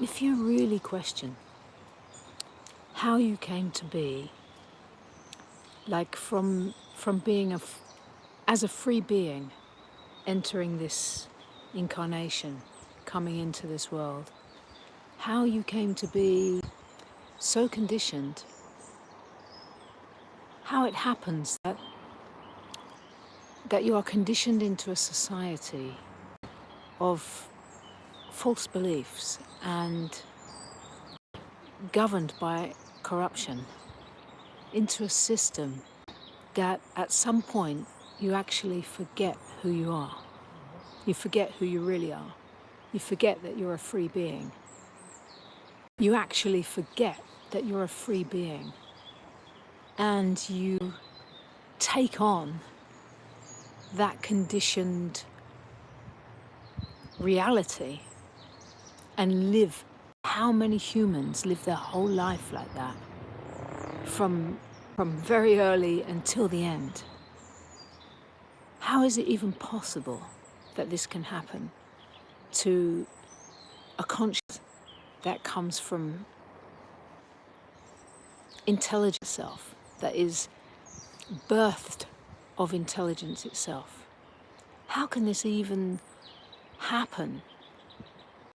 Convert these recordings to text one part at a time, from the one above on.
if you really question how you came to be, like from being as a free being, entering this incarnation, coming into this world, how you came to be so conditioned, how it happens that you are conditioned into a society of false beliefs and governed by corruption, into a system that at some point you actually forget who you are. You forget who you really are. You forget that you're a free being. You actually forget that you're a free being. And you take on that conditioned reality and live. How many humans live their whole life like that? From very early until the end. How is it even possible that this can happen to a consciousness that comes from intelligence itself, that is birthed of intelligence itself? How can this even happen?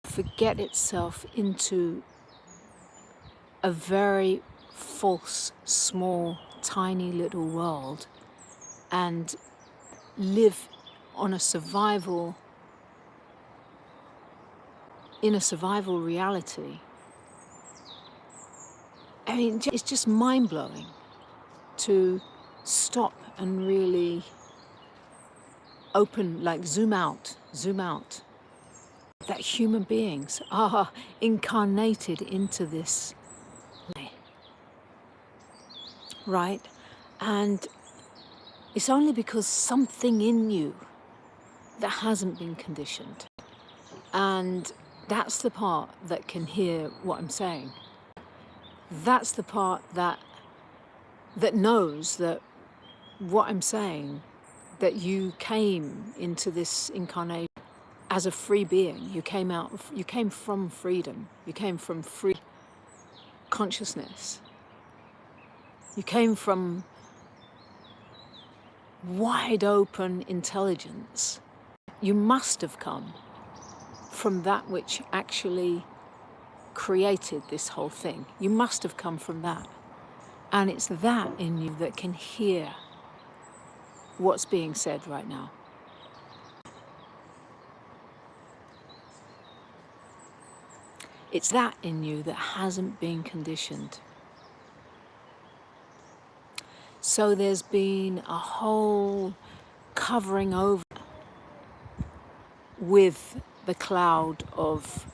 Forget itself into a very false, small, tiny little world and live on in a survival reality. I mean, it's just mind-blowing to stop and really open, like zoom out, that human beings are incarnated into this, right? And it's only because something in you that hasn't been conditioned. And that's the part that can hear what I'm saying. That's the part that knows that what I'm saying, that you came into this incarnation as a free being. You came from freedom. You came from free consciousness. You came from wide open intelligence. You must have come from that which actually created this whole thing. You must have come from that. And it's that in you that can hear what's being said right now. It's that in you that hasn't been conditioned. So there's been a whole covering over with the cloud of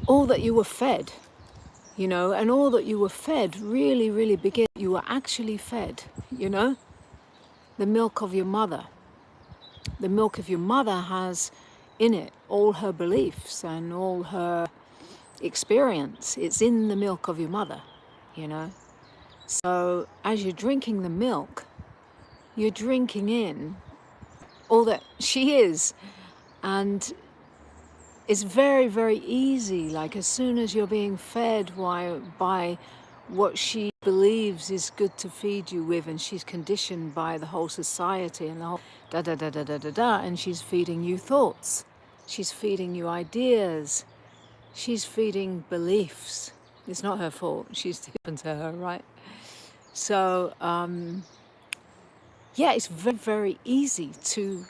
all that you were fed, you know, and all that you were fed really, really begins. You were actually fed, you know, the milk of your mother. The milk of your mother has in it all her beliefs and all her experience. It's in the milk of your mother, you know. So as you're drinking the milk, you're drinking in all that she is. And it's very, very easy, like as soon as you're being fed by what she believes is good to feed you with, and she's conditioned by the whole society and the whole da-da-da-da-da-da-da, and she's feeding you thoughts, she's feeding you ideas, she's feeding beliefs. It's not her fault, she's happened to her, right? So, yeah, it's very, very easy to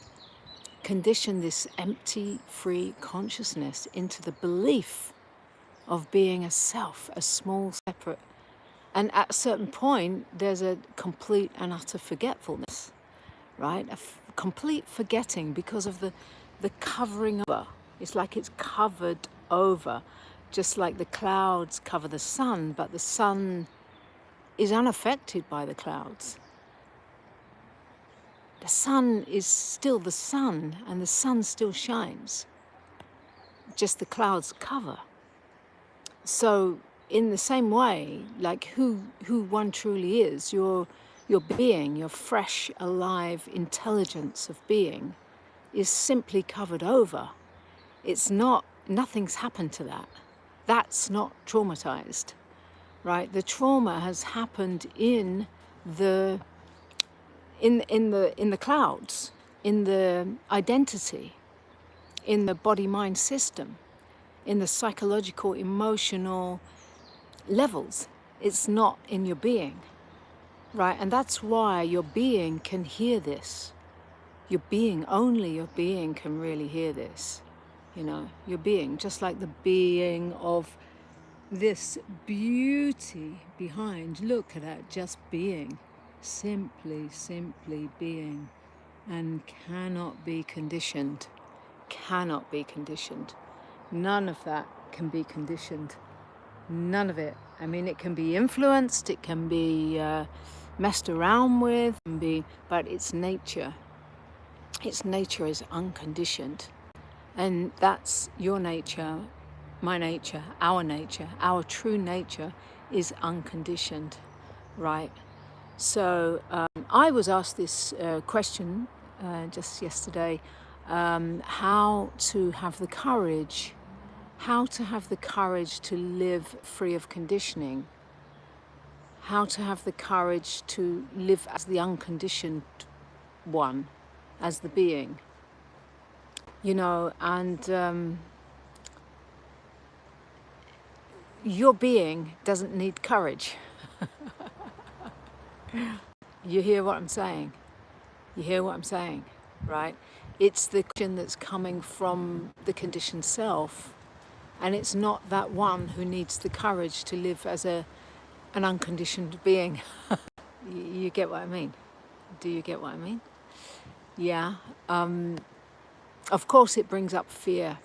condition this empty, free consciousness into the belief of being a self, a small, separate. And at a certain point, there's a complete and utter forgetfulness, right? Complete forgetting because of the covering over. It's like it's covered over, just like the clouds cover the sun, but the sun is unaffected by the clouds. The sun is still the sun, and the sun still shines. Just the clouds cover. So in the same way, like who one truly is, you're Your being, your fresh, alive intelligence of being is simply covered over. It's not, nothing's happened to that. That's not traumatized, right? The trauma has happened in the clouds, in the identity, in the body-mind system, in the psychological, emotional levels. It's not in your being, right? And that's why your being can hear this. Your being, only your being can really hear this. You know, your being, just like the being of this beauty behind. Look at that, just being. Simply being. And cannot be conditioned. Cannot be conditioned. None of that can be conditioned. None of it. I mean, it can be influenced, it can be messed around with, but its nature. Its nature is unconditioned. And that's your nature, my nature, our true nature is unconditioned, right? So I was asked this question just yesterday, how to have the courage to live free of conditioning, how to have the courage to live as the unconditioned one, as the being, you know, and your being doesn't need courage. You hear what I'm saying? You hear what I'm saying, right? It's the question that's coming from the conditioned self, and it's not that one who needs the courage to live as an unconditioned being. You get what I mean? Do you get what I mean? Yeah. Of course it brings up fear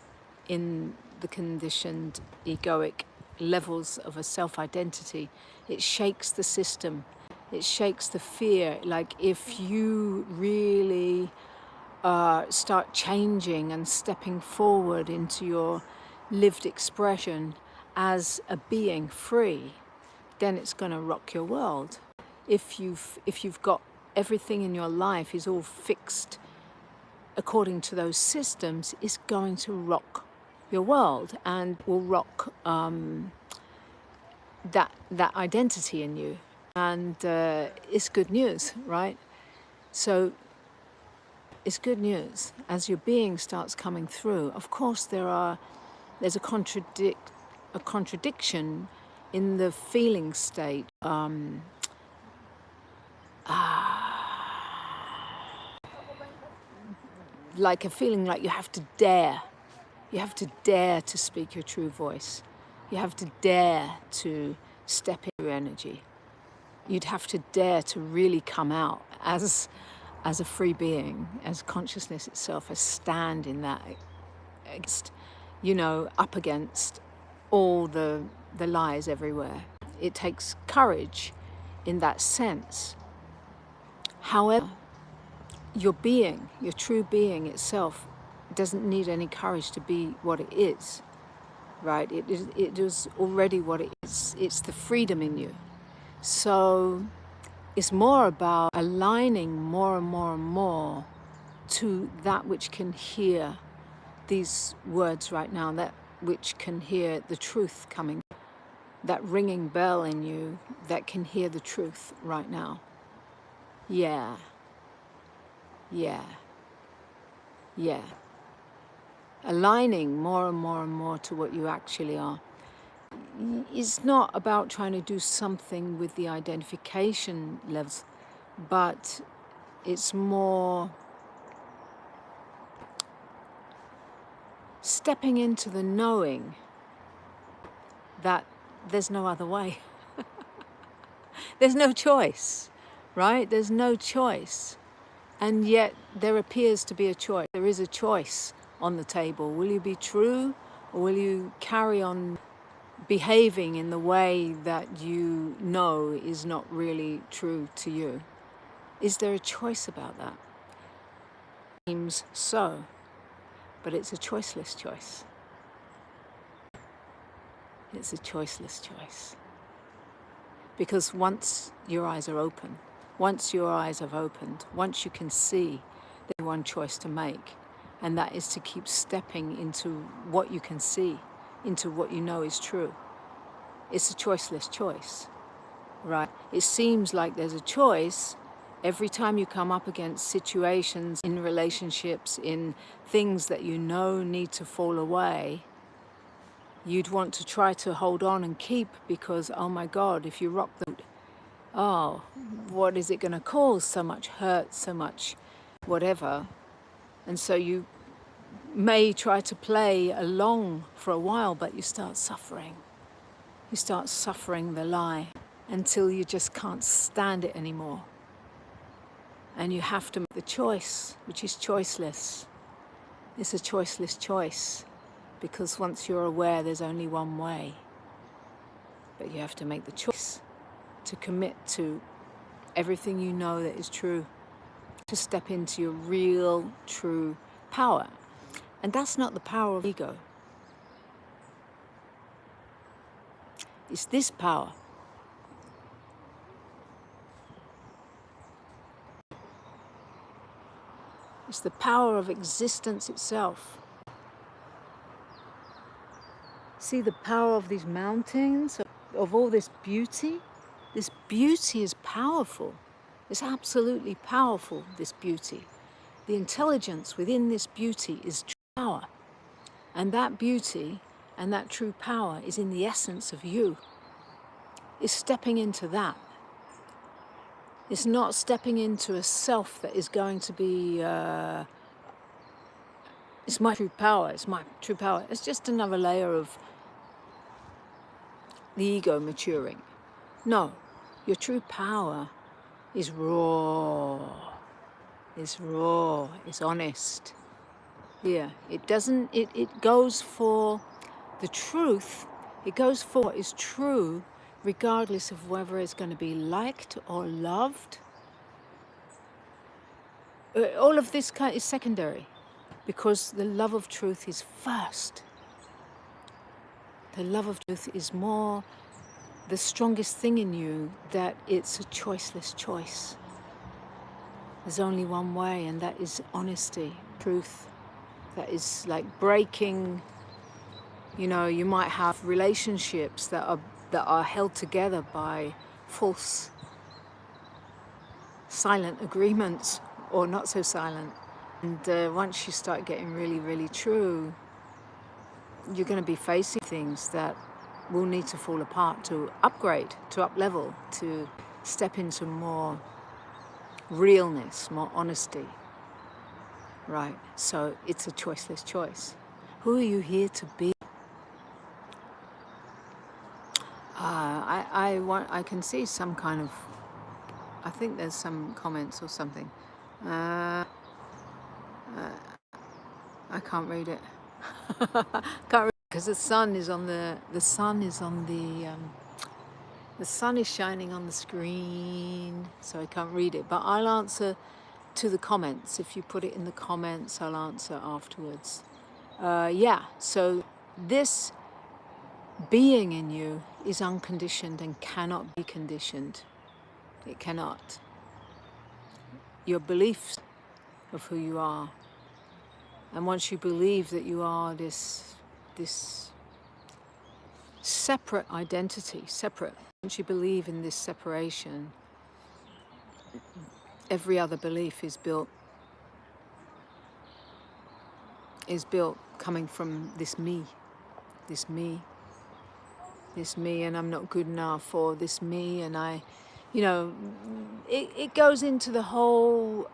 in the conditioned egoic levels of a self-identity. It shakes the system. It shakes the fear. Like if you really start changing and stepping forward into your lived expression as a being free, then it's going to rock your world. If you've got everything in your life is all fixed according to those systems, it's going to rock your world and will rock that identity in you. And it's good news, right? So it's good news as your being starts coming through. Of course, there's a contradiction in the feeling state. Like a feeling like you have to dare to speak your true voice. You have to dare to step into your energy. You'd have to dare to really come out as a free being, as consciousness itself, as stand in that, up against all the lies everywhere. It takes courage in that sense. However, your being, your true being itself, doesn't need any courage to be what it is, right? It is already what it is. It's the freedom in you. So it's more about aligning more and more and more to that which can hear these words right now, that which can hear the truth coming, that ringing bell in you that can hear the truth right now. Yeah. Aligning more and more and more to what you actually are. It's not about trying to do something with the identification levels, but it's more stepping into the knowing that there's no other way. There's no choice, right? There's no choice. And yet there appears to be a choice. There is a choice on the table. Will you be true, or will you carry on behaving in the way that you know is not really true to you? Is there a choice about that? Seems so, but it's a choiceless choice. It's a choiceless choice. Because once your eyes are open, Once your eyes have opened, once you can see, there's one choice to make, and that is to keep stepping into what you can see, into what you know is true. It's a choiceless choice, right? It seems like there's a choice every time you come up against situations in relationships, in things that you know need to fall away. You'd want to try to hold on and keep because, oh my God, if you rock the boat, oh, what is it going to cause? So much hurt, so much whatever. And so you may try to play along for a while, but you start suffering. You start suffering the lie until you just can't stand it anymore. And you have to make the choice, which is choiceless. It's a choiceless choice, because once you're aware, there's only one way. But you have to make the choice to commit to everything you know that is true, to step into your real, true power. And that's not the power of ego. It's this power. It's the power of existence itself. See the power of these mountains, of all this beauty? This beauty is powerful. It's absolutely powerful, this beauty. The intelligence within this beauty is true power. And that beauty and that true power is in the essence of you. It's stepping into that. It's not stepping into a self that is going to be, it's my true power, it's my true power. It's just another layer of the ego maturing. No, your true power is raw. It's raw, it's honest. Yeah, it doesn't, it goes for the truth. It goes for what is true, regardless of whether it's going to be liked or loved. All of this is secondary, because the love of truth is first. The love of truth is more the strongest thing in you, that it's a choiceless choice. There's only one way, and that is honesty, truth. That is like breaking, you know, you might have relationships that are held together by false, silent agreements, or not so silent. And once you start getting really, really true, you're going to be facing things that will need to fall apart to upgrade, to up-level, to step into more realness, more honesty. Right, so it's a choiceless choice. Who are you here to be? I can see some kind of, I think there's some comments or something. I can't read it. Can't read it because the sun is on the sun is shining on the screen, so I can't read it. But I'll answer to the comments. If you put it in the comments, I'll answer afterwards. Yeah, so this being in you is unconditioned and cannot be conditioned. It cannot. Your beliefs of who you are. And once you believe that you are this separate identity, once you believe in this separation, every other belief is built coming from this me, and I'm not good enough, or this me, and I, you know, it goes into the whole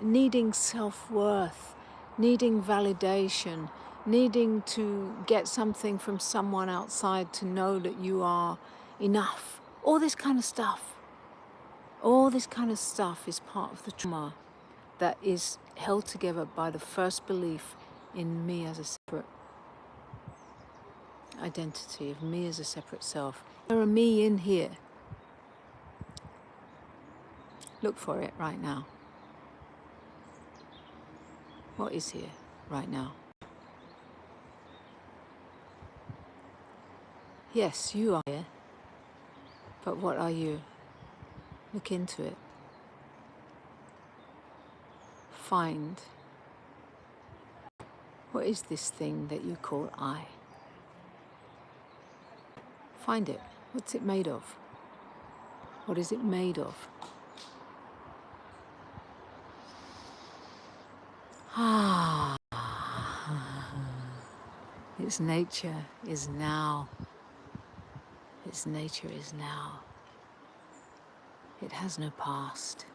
needing self-worth, needing validation, needing to get something from someone outside to know that you are enough. All this kind of stuff. All this kind of stuff is part of the trauma that is held together by the first belief in me as a separate identity, of me as a separate self. There are me in here. Look for it right now. What is here right now? Yes, you are here. But what are you? Look into it. find what is this thing that you call I. Find it. What's it made of? What is it made of? Ah, its nature is now. Its nature is now. It has no past.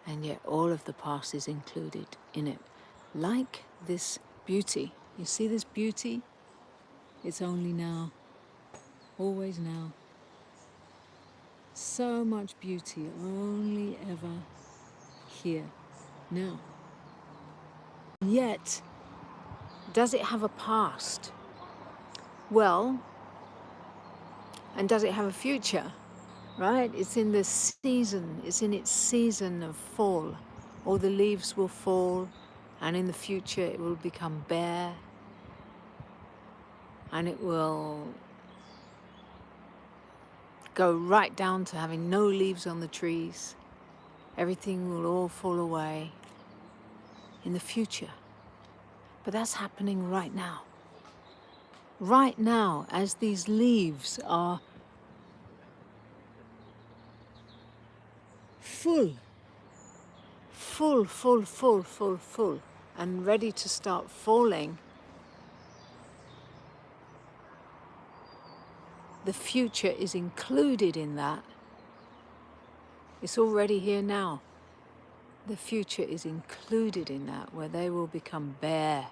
And yet all of the past is included in it. Like this beauty. You see this beauty? It's only now. Always now. So much beauty, only ever here, now. Yet, does it have a past? Well, and does it have a future? Right? It's in the season, it's in its season of fall. All the leaves will fall, and in the future it will become bare, and it will go right down to having no leaves on the trees. Everything will all fall away in the future. But that's happening right now. Right now, as these leaves are full, and ready to start falling, the future is included in that. It's already here now. The future is included in that, where they will become bare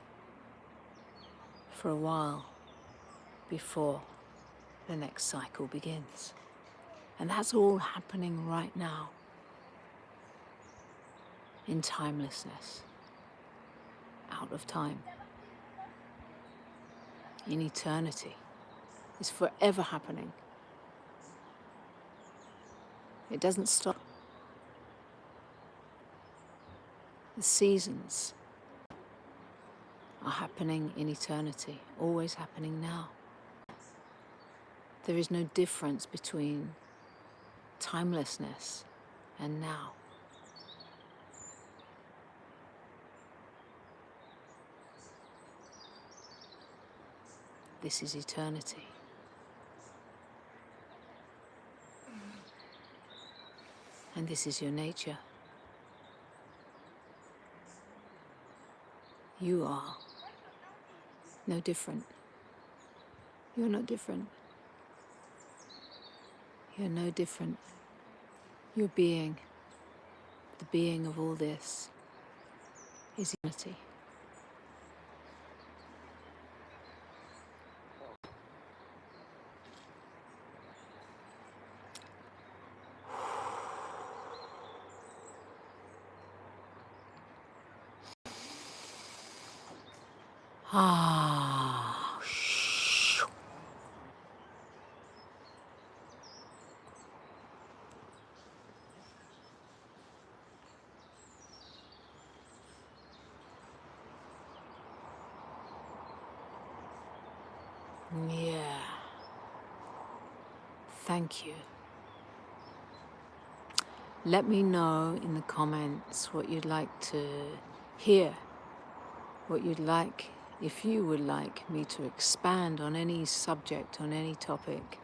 for a while before the next cycle begins. And that's all happening right now in timelessness, out of time, in eternity. It's forever happening. It doesn't stop. The seasons are happening in eternity, always happening now. There is no difference between timelessness and now. This is eternity. And this is your nature. You are no different. You're not different. You're no different. Your being, the being of all this, is unity. Ah, yeah. Thank you. Let me know in the comments what you'd like to hear, what you'd like, if you would like me to expand on any subject, on any topic.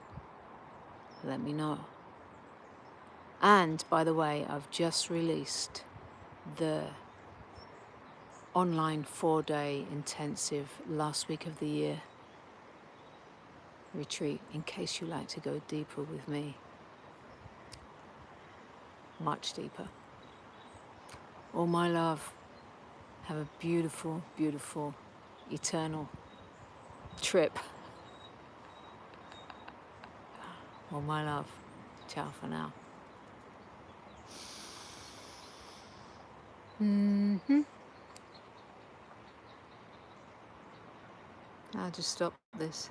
Let me know. And by the way, I've just released the online 4-day intensive last week of the year retreat, in case you like to go deeper with me. Much deeper. All my love. Have a beautiful, beautiful, eternal trip. All my love. Ciao for now. I'll just stop this.